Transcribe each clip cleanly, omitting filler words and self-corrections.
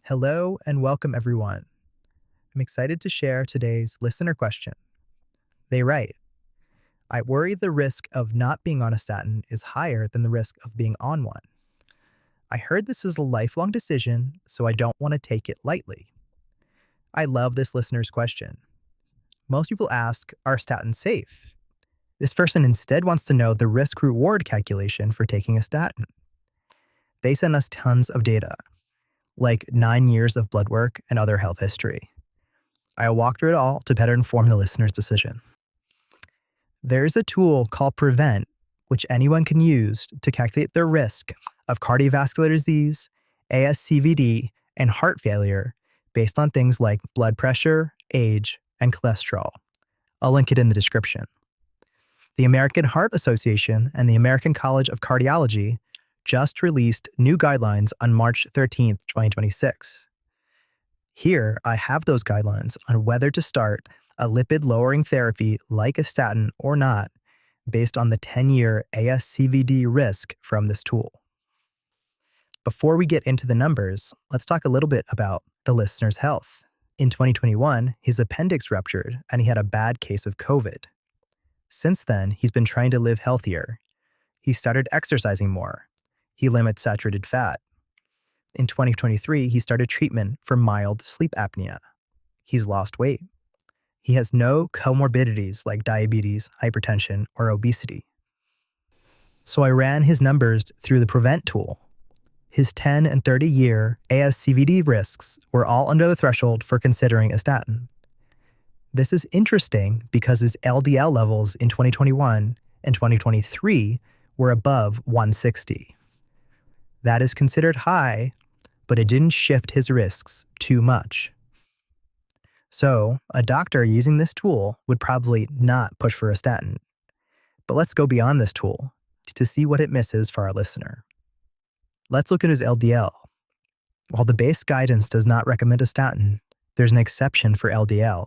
Hello and welcome, everyone. I'm excited to share today's listener question. They write, I worry the risk of not being on a statin is higher than the risk of being on one. I heard this is a lifelong decision, so I don't want to take it lightly. I love this listener's question. Most people ask, are statins safe? This person instead wants to know the risk-reward calculation for taking a statin. They send us tons of data, like 9 years of blood work and other health history. I'll walk through it all to better inform the listener's decision. There's a tool called Prevent, which anyone can use to calculate their risk of cardiovascular disease, ASCVD, and heart failure based on things like blood pressure, age, and cholesterol. I'll link it in the description. The American Heart Association and the American College of Cardiology just released new guidelines on March 13th, 2026. Here, I have those guidelines on whether to start a lipid-lowering therapy like a statin or not based on the 10-year ASCVD risk from this tool. Before we get into the numbers, let's talk a little bit about the listener's health. In 2021, his appendix ruptured and he had a bad case of COVID. Since then, he's been trying to live healthier. He started exercising more. He limits saturated fat. In 2023, he started treatment for mild sleep apnea. He's lost weight. He has no comorbidities like diabetes, hypertension, or obesity. So I ran his numbers through the Prevent tool. His 10 and 30-year ASCVD risks were all under the threshold for considering a statin. This is interesting because his LDL levels in 2021 and 2023 were above 160. That is considered high, but it didn't shift his risks too much. So, a doctor using this tool would probably not push for a statin. But let's go beyond this tool to see what it misses for our listener. Let's look at his LDL. While the base guidance does not recommend a statin, there's an exception for LDL.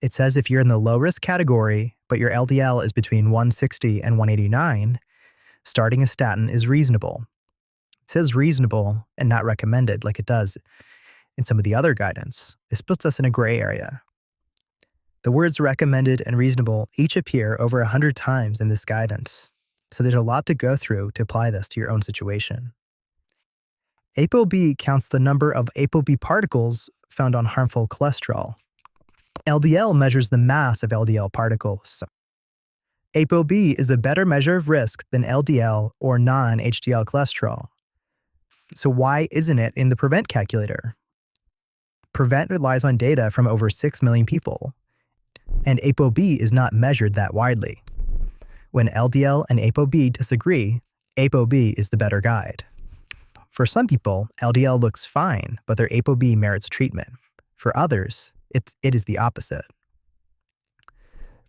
It says if you're in the low-risk category, but your LDL is between 160 and 189, starting a statin is reasonable. It says reasonable and not recommended like it does in some of the other guidance. This puts us in a gray area. The words recommended and reasonable each appear over 100 times in this guidance, so there's a lot to go through to apply this to your own situation. ApoB counts the number of ApoB particles found on harmful cholesterol. LDL measures the mass of LDL particles. ApoB is a better measure of risk than LDL or non-HDL cholesterol. So why isn't it in the Prevent calculator? Prevent relies on data from over 6 million people, and ApoB is not measured that widely. When LDL and ApoB disagree, ApoB is the better guide. For some people, LDL looks fine, but their ApoB merits treatment. For others, it is the opposite.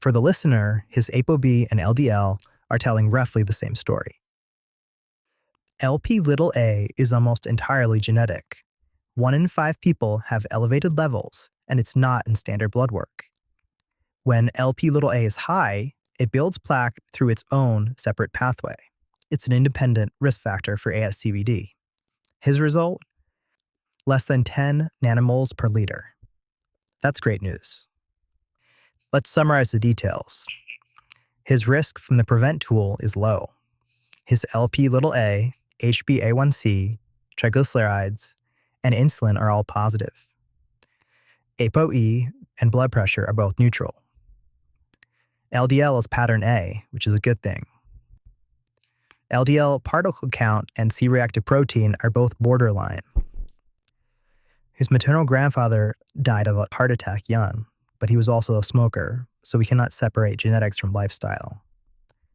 For the listener, his ApoB and LDL are telling roughly the same story. Lp(a) is almost entirely genetic. 1 in 5 people have elevated levels, and it's not in standard blood work. When Lp(a) is high, it builds plaque through its own separate pathway. It's an independent risk factor for ASCVD. His result? Less than 10 nanomoles per liter. That's great news. Let's summarize the details. His risk from the Prevent tool is low. His Lp(a), HbA1c, triglycerides, and insulin are all positive. ApoE and blood pressure are both neutral. LDL is pattern A, which is a good thing. LDL particle count and C-reactive protein are both borderline. His maternal grandfather died of a heart attack young, but he was also a smoker, so we cannot separate genetics from lifestyle.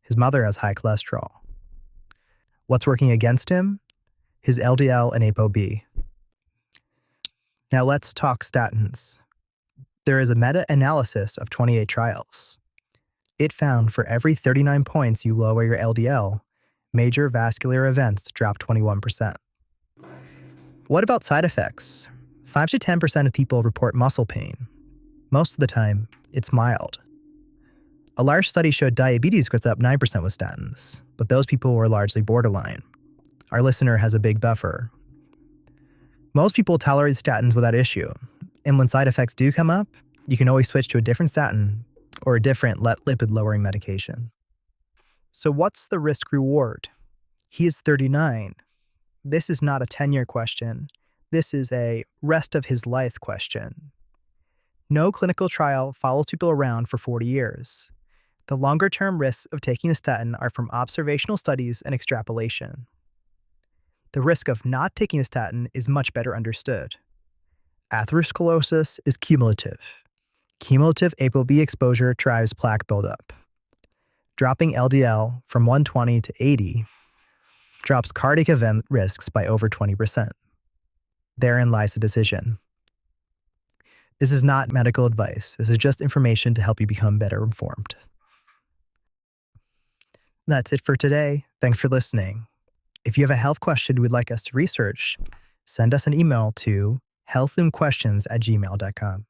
His mother has high cholesterol. What's working against him? His LDL and ApoB. Now let's talk statins. There is a meta-analysis of 28 trials. It found for every 39 points you lower your LDL, major vascular events drop 21%. What about side effects? 5 to 10% of people report muscle pain. Most of the time, it's mild. A large study showed diabetes goes up 9% with statins, but those people were largely borderline. Our listener has a big buffer. Most people tolerate statins without issue, and when side effects do come up, you can always switch to a different statin or a different lipid-lowering medication. So what's the risk-reward? He is 39. This is not a 10-year question. This is a rest of his life question. No clinical trial follows people around for 40 years. The longer-term risks of taking a statin are from observational studies and extrapolation. The risk of not taking a statin is much better understood. Atherosclerosis is cumulative. Cumulative ApoB exposure drives plaque buildup. Dropping LDL from 120 to 80 drops cardiac event risks by over 20%. Therein lies the decision. This is not medical advice. This is just information to help you become better informed. That's it for today. Thanks for listening. If you have a health question you would like us to research, send us an email to healthroomquestions@gmail.com.